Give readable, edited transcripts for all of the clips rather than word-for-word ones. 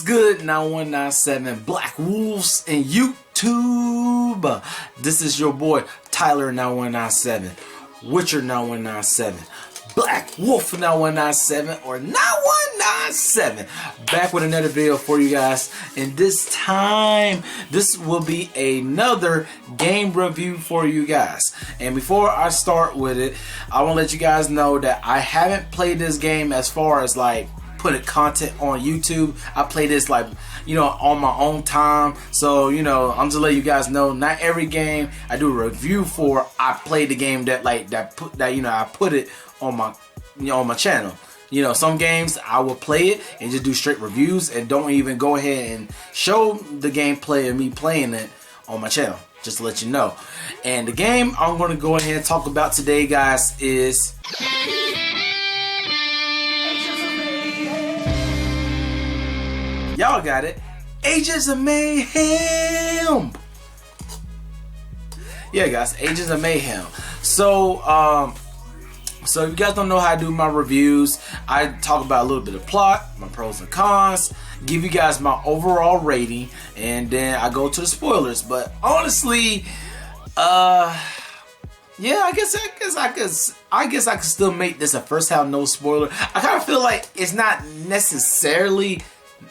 good, 9197 Black Wolves in YouTube? This is your boy Tyler9197, Witcher 9197, Black Wolf 9197, or 9197, back with another video for you guys. And this time, this will be another game review for you guys. And before I start with it, I want to let you guys know that I haven't played this game as far as like putting content on YouTube. I play this like, you know, on my own time. So, you know, I'm just letting you guys know, not every game I do a review for, I play the game that I put it on my, you know, on my channel. You know, some games I will play it and just do straight reviews and don't even go ahead and show the gameplay of me playing it on my channel, just to let you know. And the game I'm going to go ahead and talk about today, guys, is y'all got it, Agents of Mayhem. Yeah, guys, Agents of Mayhem. So, so if you guys don't know how I do my reviews, I talk about a little bit of plot, my pros and cons, give you guys my overall rating, and then I go to the spoilers. But honestly, yeah, I guess I could still make this a first half no spoiler. I kind of feel like it's not necessarily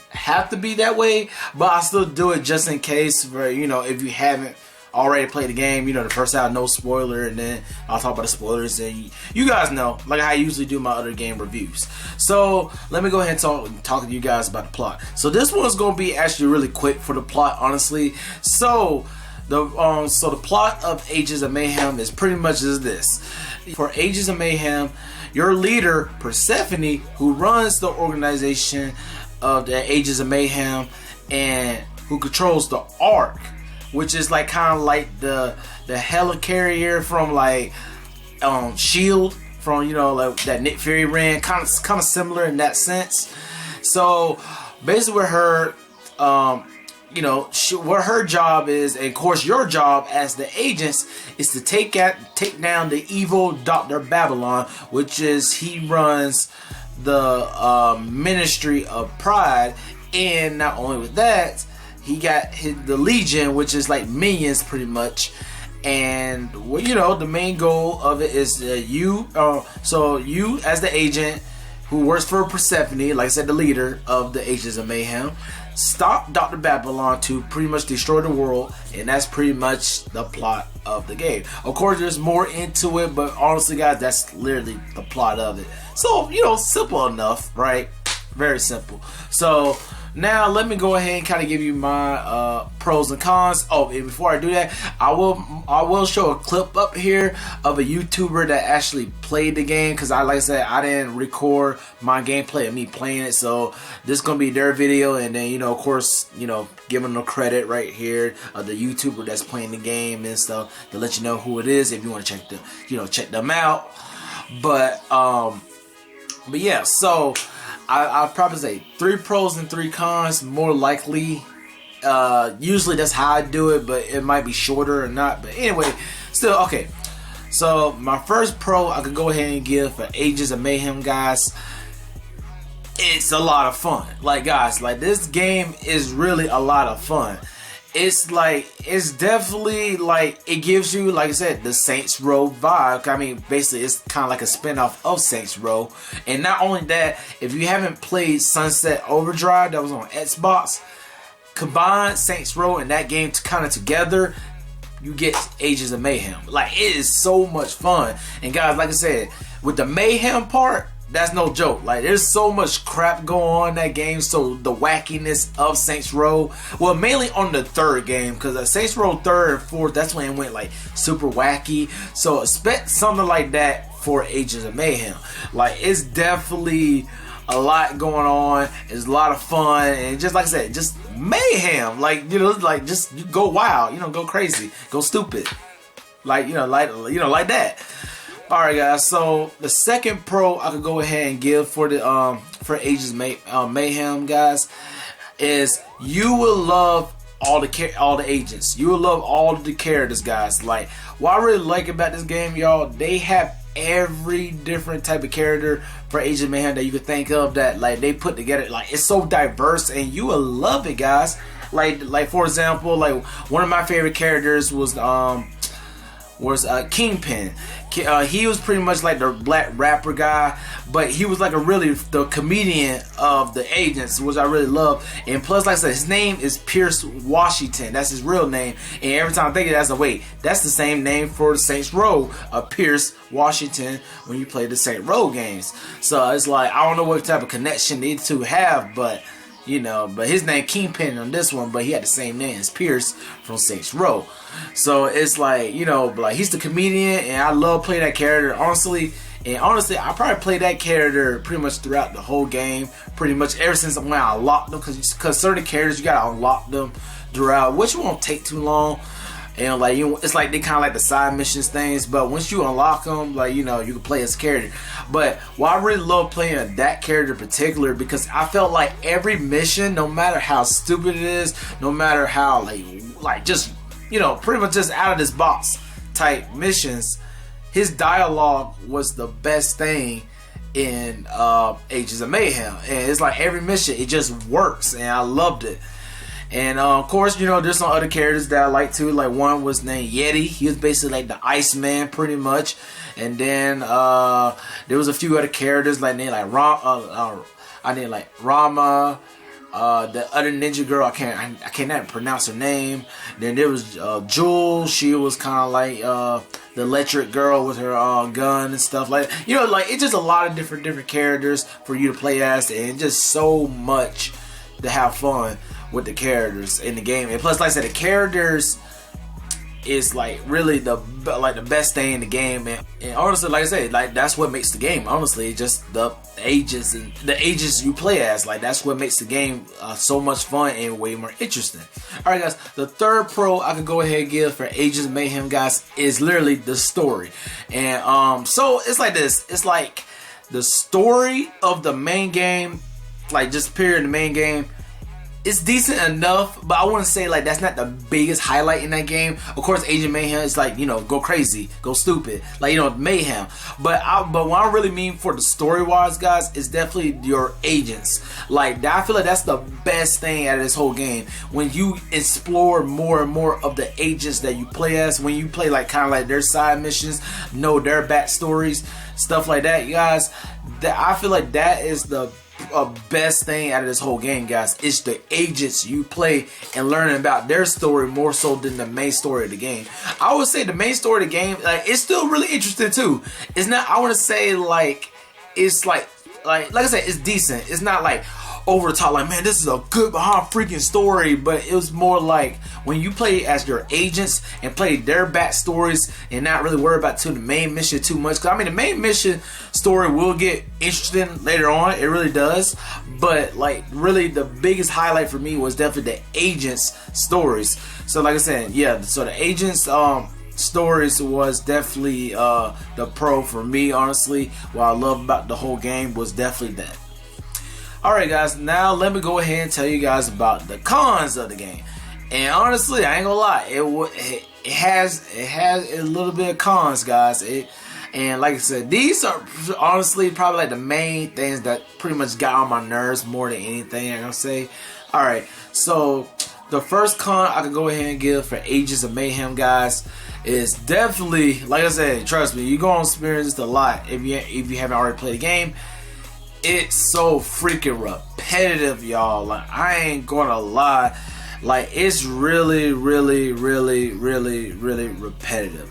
have to be that way, but I still do it just in case, for, you know, if you haven't already played the game, you know, the first half no spoiler, and then I'll talk about the spoilers, and you guys know, like I usually do my other game reviews. So let me go ahead and talk to you guys about the plot. So this one's gonna be actually really quick for the plot, honestly. So the plot of Agents of Mayhem is pretty much is this. For Agents of Mayhem, your leader Persephone, who runs the organization of the Agents of Mayhem and who controls the Ark, which is like kind of like the helicarrier from like Shield, from, you know, like that Nick Fury ran, kind of similar in that sense. So basically with her, you know, what her job is, and of course your job as the agents, is to take down the evil Dr. Babylon, which is, he runs the Ministry of Pride. And not only with that, he got the Legion, which is like minions pretty much. And well, you know, the main goal of it is so you as the agent who works for Persephone, like I said, the leader of the Agents of Mayhem, stop Dr. Babylon to pretty much destroy the world. And that's pretty much the plot of the game. Of course, there's more into it, but honestly, guys, that's literally the plot of it. So, you know, simple enough, right? Very simple. So now let me go ahead and kind of give you my pros and cons. Oh, and before I do that, I will show a clip up here of a YouTuber that actually played the game, because like I said, I didn't record my gameplay of me playing it. So this is gonna be their video, and then, you know, of course, you know, giving them credit right here of the YouTuber that's playing the game and stuff, to let you know who it is if you want to check them out. But yeah, so I'll probably say 3 pros and 3 cons, more likely. Usually that's how I do it, but it might be shorter or not. But anyway, still, okay. So my first pro I could go ahead and give for Agents of Mayhem, guys. It's a lot of fun. Like, guys, like, this game is really a lot of fun. It's like, it's definitely like, it gives you, like I said, the Saints Row vibe. I mean, basically, it's kind of like a spinoff of Saints Row. And not only that, if you haven't played Sunset Overdrive, that was on Xbox, combine Saints Row and that game kind of together, you get Agents of Mayhem. Like, it is so much fun. And guys, like I said, with the Mayhem part, that's no joke. Like, there's so much crap going on in that game. So the wackiness of Saints Row, well, mainly on the 3rd game, because Saints Row 3rd and 4th, that's when it went like super wacky. So expect something like that for Agents of Mayhem. Like, it's definitely a lot going on. It's a lot of fun, and just like I said, just mayhem. Like, you know, like, just you go wild, you know, go crazy, go stupid, like, you know, like that. Alright, guys, so the second pro I could go ahead and give for the for Agents Mayhem, guys, is you will love all the agents. You will love all the characters, guys. Like, what I really like about this game, y'all, they have every different type of character for Agents of Mayhem that you could think of, that like they put together. Like, it's so diverse, and you will love it, guys. Like for example, like one of my favorite characters was Kingpin. He was pretty much like the black rapper guy, but he was like the comedian of the agents, which I really love. And plus, like I said, his name is Pierce Washington. That's his real name. And every time I think of that, I was like, wait, that's the same name for the Saints Row of Pierce Washington when you play the Saints Row games. So it's like, I don't know what type of connection these two have, but you know, but his name Kingpin on this one, but he had the same name as Pierce from Saints Row. So it's like, you know, like he's the comedian, and I love playing that character, honestly. And honestly, I probably played that character pretty much throughout the whole game, pretty much ever since when I unlocked them, because certain characters you gotta unlock them throughout, which won't take too long. And like, you know, it's like they kind of like the side missions things, but once you unlock them, like, you know, you can play as a character. But what I really love playing that character in particular, because I felt like every mission, no matter how stupid it is, no matter how like just, you know, pretty much just out of this box type missions, his dialogue was the best thing in Agents of Mayhem. And it's like every mission, it just works, and I loved it. And of course, you know, there's some other characters that I like too. Like one was named Yeti. He was basically like the Iceman, pretty much. And then there was a few other characters like Rama. The other ninja girl, I cannot pronounce her name. Then there was Jewel. She was kind of like the electric girl with her gun and stuff like that. You know, like it's just a lot of different characters for you to play as, and just so much to have fun with the characters in the game. And plus, like I said, the characters is like really the best thing in the game. And honestly, like I said, like that's what makes the game. Honestly, just the agents and the agents you play as. Like that's what makes the game so much fun and way more interesting. All right, guys. The third pro I could go ahead and give for Agents of Mayhem, guys, is literally the story. And so it's like this. It's like the story of the main game, like just period the main game. It's decent enough, but I wouldn't say like that's not the biggest highlight in that game. Of course, Agent Mayhem is like, you know, go crazy, go stupid, like, you know, Mayhem. But what I really mean for the story wise, guys, is definitely your agents. Like, I feel like that's the best thing out of this whole game. When you explore more and more of the agents that you play as, when you play like kind of like their side missions, know their backstories, stuff like that, guys. That I feel like that is the best thing out of this whole game, guys. It's the agents you play and learning about their story more so than the main story of the game. I would say the main story of the game, like, it's still really interesting too. It's not, I want to say like, it's like I said, it's decent. It's not like over the top, like, man, this is a good freaking story. But it was more like when you play as your agents and play their backstories and not really worry about the main mission too much. Because I mean, the main mission story will get interesting later on. It really does. But like, really, the biggest highlight for me was definitely the agents' stories. So like I said, yeah. So the agents' stories was definitely the pro for me. Honestly, what I love about the whole game was definitely that. Alright, guys, now let me go ahead and tell you guys about the cons of the game. And honestly, I ain't gonna lie, it has a little bit of cons, guys. And like I said, these are honestly probably like the main things that pretty much got on my nerves more than anything, I'm gonna say. Alright, so the first con I could go ahead and give for Agents of Mayhem, guys, is definitely, like I said, trust me, you're gonna experience this a lot if you haven't already played the game. It's so freaking repetitive, y'all. Like, I ain't gonna lie. Like, it's really repetitive.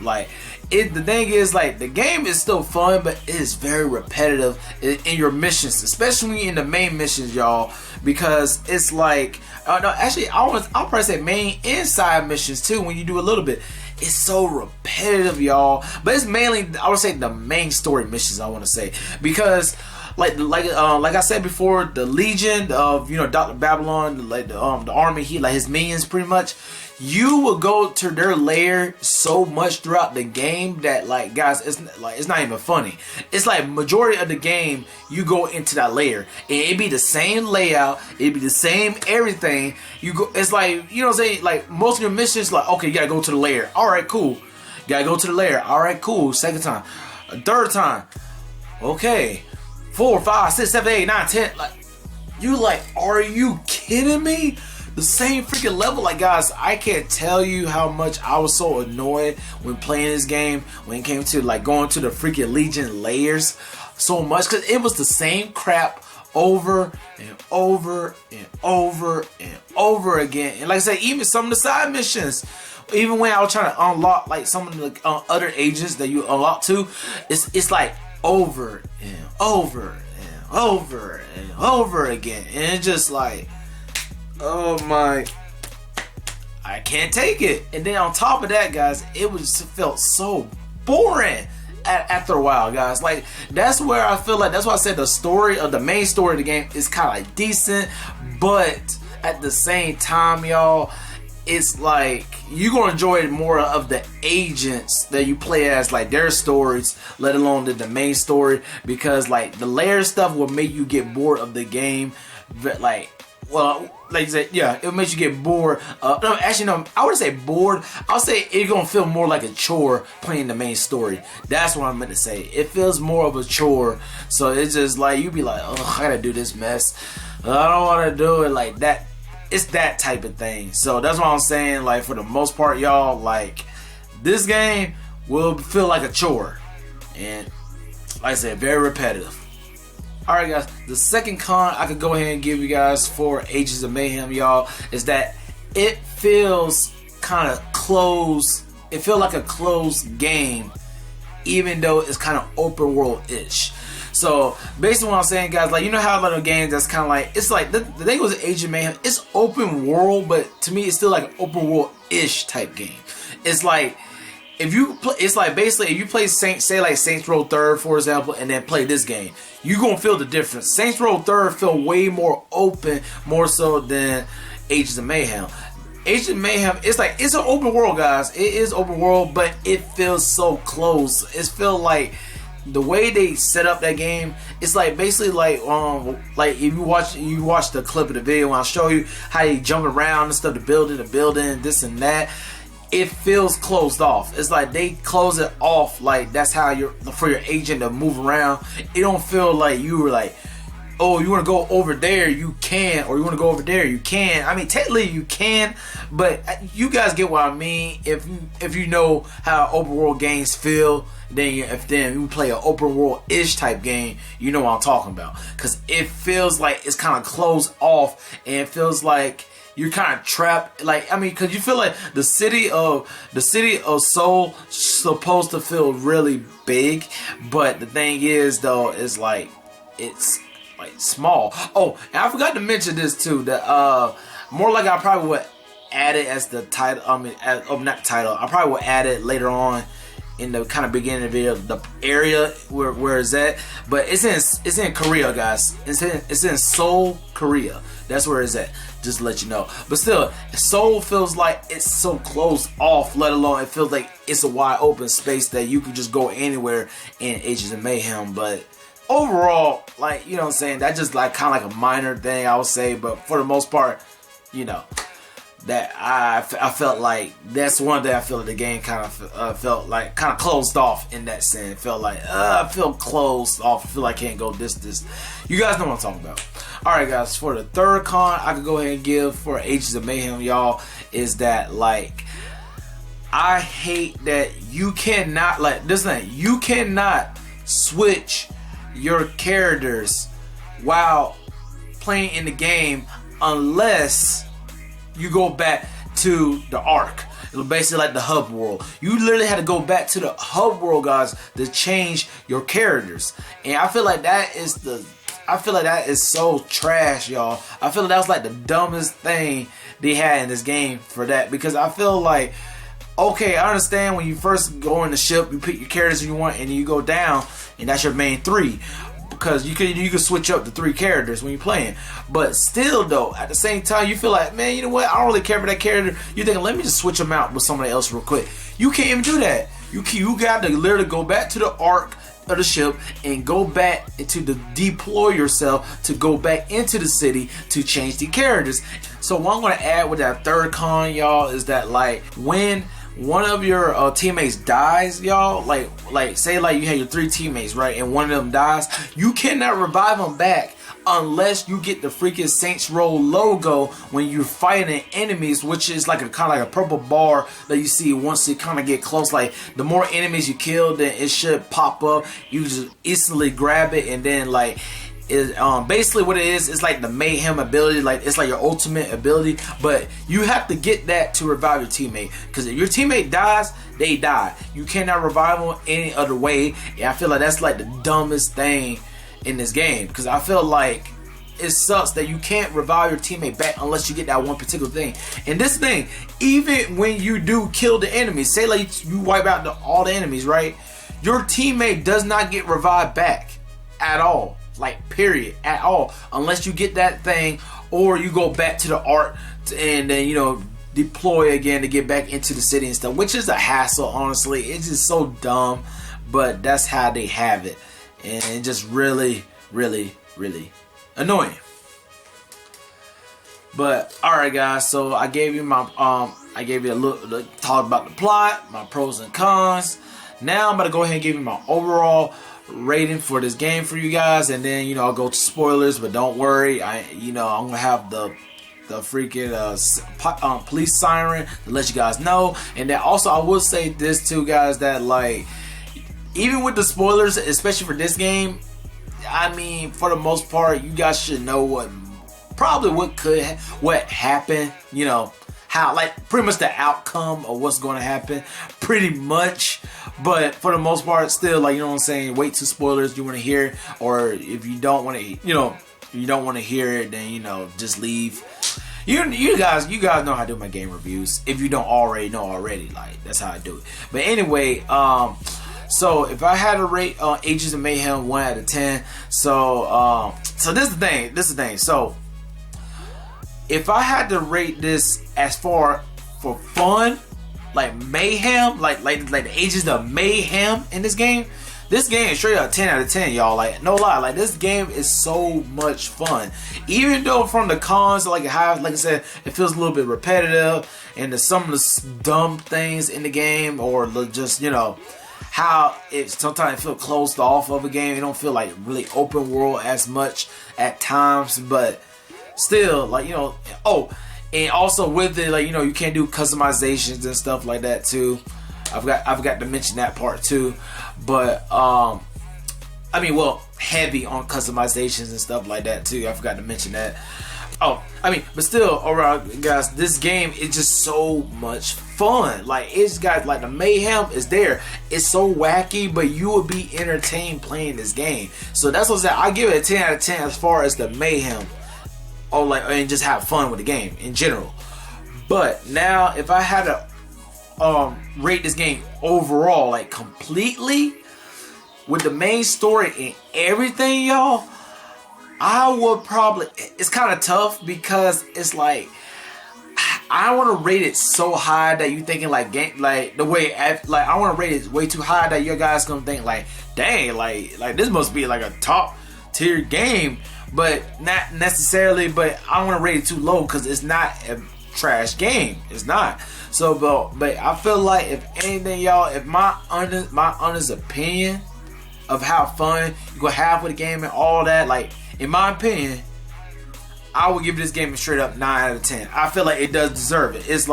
Like, the thing is, like, the game is still fun, but it is very repetitive in your missions, especially in the main missions, y'all. Because it's like, no, actually, I'll probably say main and side missions too. When you do a little bit, it's so repetitive, y'all. But it's mainly, I would say, the main story missions. I want to say, because like I said before, the Legion of, you know, Dr. Babylon, like the army, like his minions, pretty much. you will go to their lair so much throughout the game that, like, guys, it's not even funny. It's like majority of the game you go into that lair and it be the same layout, it be the same everything. You go, it's like, you know what I'm saying, like most of your missions, like, okay, you gotta go to the lair. All right, cool. You gotta go to the lair. All right, cool. Second time, third time, okay, 4, 5, 6, 7, 8, 9, 10. Like, you like, are you kidding me? The same freaking level. Like, guys, I can't tell you how much I was so annoyed when playing this game when it came to like going to the freaking Legion layers so much, because it was the same crap over and over and over and over again. And like I said, even some of the side missions, even when I was trying to unlock like some of the other agents that you unlock to, it's like over and over and over and over again, and it's just like, oh my, I can't take it. And then on top of that, guys, it felt so boring after a while, guys. Like, that's where I feel like, that's why I said the main story of the game is kind of like decent, but at the same time, y'all, it's like you're gonna enjoy more of the agents that you play as, like their stories, let alone the main story, because like the layer stuff will make you get bored of the game. But like, well, like you said, yeah, it makes you get bored. No, actually, no, I wouldn't say bored. I'll say it's gonna feel more like a chore playing the main story. That's what I meant to say. It feels more of a chore. So it's just like, you be like, oh, I gotta do this mess. I don't want to do it like that. It's that type of thing. So that's what I'm saying. Like, for the most part, y'all, like, this game will feel like a chore. And like I said, very repetitive. Alright, guys, the second con I could go ahead and give you guys for Agents of Mayhem, y'all, is that it feels kind of closed. It feels like a closed game, even though it's kind of open world-ish. So basically what I'm saying, guys, like, you know how a lot of games that's kind of like, it's like, the thing with Agent of Mayhem, it's open world, but to me it's still like an open world-ish type game. It's like, if you play, it's like basically if you play Saints Row 3rd, for example, and then play this game, you gonna feel the difference. Saints Row 3rd feel way more open, more so than Agents of Mayhem. Agents of Mayhem, it's like, it's an open world, guys. It is open world, but it feels so close. It feels like the way they set up that game, it's like basically like if you watch the clip of the video and I'll show you how they jump around and stuff, the building, this and that. It feels closed off. It's like they close it off, like that's how for your agent to move around. It don't feel like you were like, oh, you want to go over there, you can, or you want to go over there, you can. I mean, technically you can, but you guys get what I mean. If you know how open world games feel, then you play an open world-ish type game, you know what I'm talking about. Because it feels like it's kind of closed off, and it feels like you're kind of trapped. Like, I mean, because you feel like the city of Seoul supposed to feel really big, but the thing is, though, is like it's like small. Oh, and I forgot to mention this too. That more like I probably would add it as the title. I mean, not title. I probably would add it later on in the kind of beginning of the video, the area where it's at. But it's in Korea, guys. It's in Seoul, Korea. That's where it's at. Just to let you know. But still, Seoul feels like it's so closed off, let alone it feels like it's a wide open space that you can just go anywhere in Agents of Mayhem. But overall, like, you know what I'm saying, that's just like kind of like a minor thing, I would say. But for the most part, you know, that I felt like that's one thing I feel like the game kind of felt like kind of closed off in that sense. It felt like I feel closed off. I feel like I can't go this. You guys know what I'm talking about. Alright, guys, for the third con I could go ahead and give for Agents of Mayhem, y'all, is that, like, I hate that you cannot, like, this thing, you cannot switch your characters while playing in the game unless you go back to the Ark. It's basically like the hub world. You literally had to go back to the hub world, guys, to change your characters. And I feel like that is so trash, y'all. I feel like that was like the dumbest thing they had in this game for that. Because I feel like, okay, I understand when you first go in the ship, you pick your characters you want, and you go down, and that's your main three. because you can switch up to 3 characters when you're playing. But still though, at the same time, you feel like, man, you know what? I don't really care for that character. You're thinking, let me just switch them out with somebody else real quick. You can't even do that. You got to literally go back to the arc of the ship and go back to deploy yourself to go back into the city to change the characters. So what I'm going to add with that third con, y'all, is that like when one of your teammates dies, y'all, like say like you had your 3 teammates, right, and one of them dies, you cannot revive them back unless you get the freaking Saints Row logo when you're fighting enemies, which is like a kind of like a purple bar that you see once you kind of get close. Like the more enemies you kill, then it should pop up. You just instantly grab it, and then like basically what it is like the Mayhem ability. Like it's like your ultimate ability, but you have to get that to revive your teammate, because if your teammate dies, they die. You cannot revive them any other way. And I feel like that's like the dumbest thing in this game, because I feel like it sucks that you can't revive your teammate back unless you get that one particular thing. And this thing, even when you do kill the enemies, say like you wipe out all the enemies, right, your teammate does not get revived back at all, like period, at all, unless you get that thing or you go back to the art and then, you know, deploy again to get back into the city and stuff, which is a hassle. Honestly, it's just so dumb, but that's how they have it. And just really annoying. But alright guys, so I gave you my I gave you a look, talk about the plot, my pros and cons. Now I'm gonna go ahead and give you my overall rating for this game for you guys, and then, you know, I'll go to spoilers, but don't worry, I'm gonna have the freaking police siren to let you guys know. And then also I will say this too, guys, that like, even with the spoilers, especially for this game, I mean, for the most part, you guys should know what happened, you know, how, like, pretty much the outcome of what's going to happen, pretty much. But for the most part, still, like, you know what I'm saying, wait till spoilers you want to hear, or if you don't want to, you know, if you don't want to hear it, then, you know, just leave. You guys know how to do my game reviews. If you don't already know already, like, that's how I do it. But anyway, so if I had to rate Agents of Mayhem 1 out of 10, so this is the thing. So if I had to rate this as far for fun, like mayhem, like the Agents of Mayhem in this game is straight up 10 out of 10, y'all. Like, no lie, like this game is so much fun. Even though from the cons, like I said, it feels a little bit repetitive, and some of the dumb things in the game, or just, you know, how it sometimes feel closed off of a game. It don't feel like really open world as much at times, but still, like, you know. Oh, and also with it, like, you know, you can't do customizations and stuff like that too. I've got to mention that part too. But I mean, well, heavy on customizations and stuff like that too. I forgot to mention that. Oh, I mean, but still, alright guys, this game is just so much fun. Like, it's got, like, the mayhem is there. It's so wacky, but you will be entertained playing this game. So that's what I'm saying. I give it a 10 out of 10 as far as the mayhem, or like, and just have fun with the game in general. But now, if I had to rate this game overall, like completely, with the main story and everything, y'all, I would probably, it's kind of tough, because it's like, I don't want to rate it so high that you thinking like the way, like, I want to rate it way too high that you guys gonna think like, dang, like this must be like a top tier game, but not necessarily. But I don't want to rate it too low, because it's not a trash game. It's not. So, but I feel like, if anything, y'all, if my honest opinion of how fun you gonna have with the game and all that, like, in my opinion, I would give this game a straight up 9 out of 10. I feel like it does deserve it. It's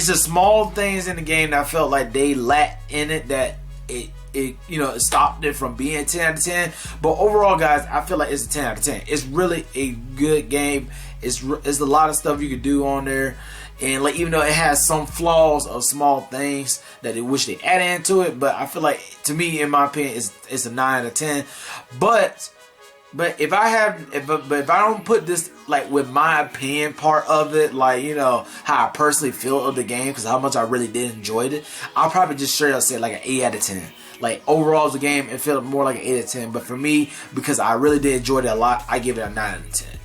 just small things in the game that I felt like they lacked in it, that it you know, it stopped it from being 10 out of 10. But overall, guys, I feel like it's a 10 out of 10. It's really a good game. It's a lot of stuff you could do on there. And like, even though it has some flaws of small things that they wish they added into it, but I feel like, to me, in my opinion, it's a 9 out of 10. But But if I don't put this like with my opinion part of it, like, you know, how I personally feel of the game, because how much I really did enjoy it, I'll probably just straight up say like an 8 out of 10. Like overall as a game, it felt more like an 8 out of 10. But for me, because I really did enjoy it a lot, I give it a 9 out of 10.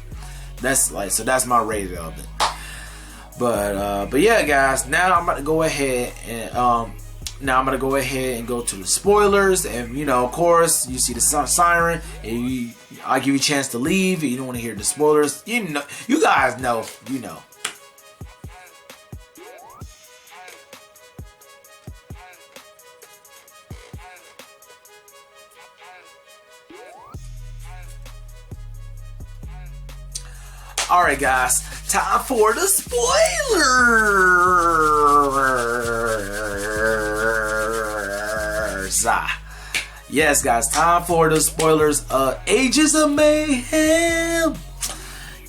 That's like, so that's my rating of it. But yeah, guys. Now I'm about to go ahead and go to the spoilers, and you know, of course, you see the siren, and I give you a chance to leave. You don't want to hear the spoilers. You know, you guys know, you know. Alright guys, time for the spoilers. Yes guys, time for the spoilers. Ages of Mayhem.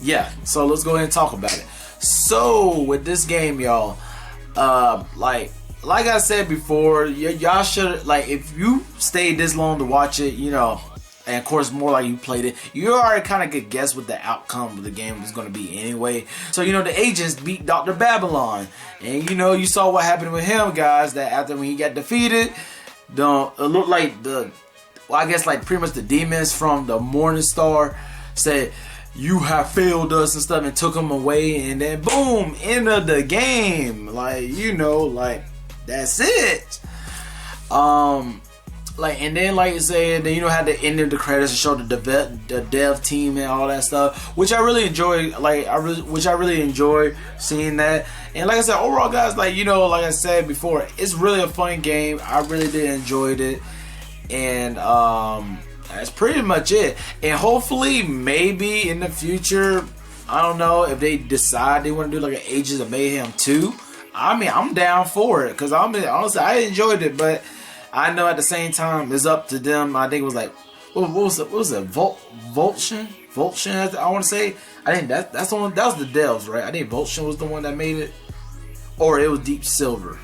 Yeah, so let's go ahead and talk about it. So with this game, y'all, like I said before, y'all should, like, if you stayed this long to watch it, you know, and of course more like you played it, you already kind of could guess what the outcome of the game was going to be anyway. So you know, the agents beat Dr. Babylon, and you know, you saw what happened with him, guys, that after when he got defeated, it looked like I guess like pretty much the demons from the Morning Star said, "You have failed us," and stuff, and took him away, and then boom, end of the game. Like, you know, like, that's it. Like, and then like you said, then you know, had the end of the credits to show the dev team and all that stuff, which I really enjoy. Like, which I really enjoy seeing that. And like I said, overall, guys, like, you know, like I said before, it's really a fun game. I really did enjoy it, and that's pretty much it. And hopefully, maybe in the future, I don't know, if they decide they want to do like an Ages of Mayhem 2. I mean, I'm down for it, because honestly, I enjoyed it, but I know at the same time, it's up to them. I think it was like, what was it? Vultion, I want to say. I think that's the one. That was the devs, right? I think Vultion was the one that made it, or it was Deep Silver.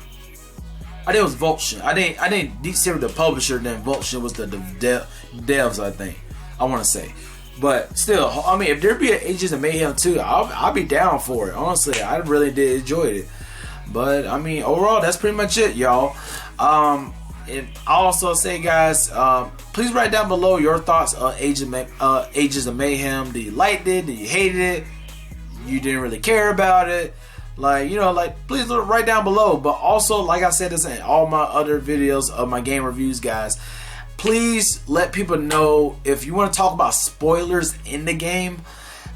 I think it was Vultion. I think Deep Silver, the publisher, then Vultion was the devs. I think, I want to say. But still, I mean, if there be an Ages of Mayhem 2, I'll be down for it. Honestly, I really did enjoy it. But I mean, overall, that's pretty much it, y'all. And I also say, guys, please write down below your thoughts on Ages of Mayhem. Did you like it? Did you hate it? You didn't really care about it? Like, you know, like, please write down below. But also, like I said, this in all my other videos of my game reviews, guys, please let people know if you want to talk about spoilers in the game.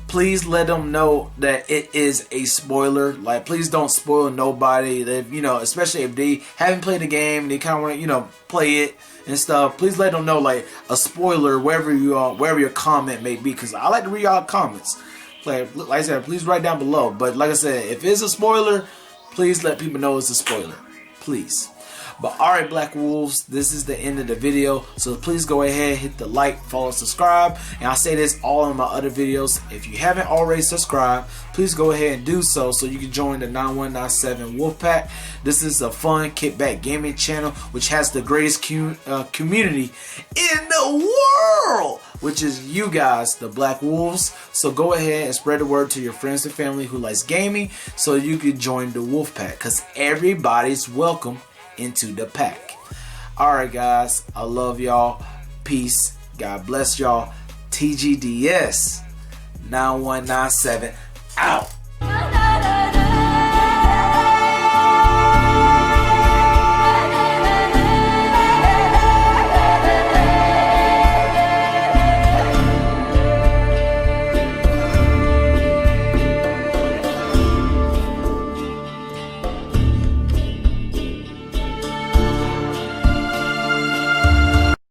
Please let them know that it is a spoiler. Like, please don't spoil nobody. That, you know, especially if they haven't played the game and they kind of want to, you know, play it and stuff. Please let them know, like, a spoiler wherever your comment may be, because I like to read y'all comments. Like I said, please write down below. But like I said, if it's a spoiler, please let people know it's a spoiler, please. But alright, Black Wolves, this is the end of the video. So please go ahead, hit the like, follow, subscribe. And I say this all in my other videos. If you haven't already subscribed, please go ahead and do so you can join the 9197 Wolfpack. This is a fun kickback gaming channel which has the greatest community in the world, which is you guys, the Black Wolves. So go ahead and spread the word to your friends and family who likes gaming so you can join the Wolfpack, because everybody's welcome into the pack. Alright guys, I love y'all. Peace. God bless y'all. TGDS 9197 out.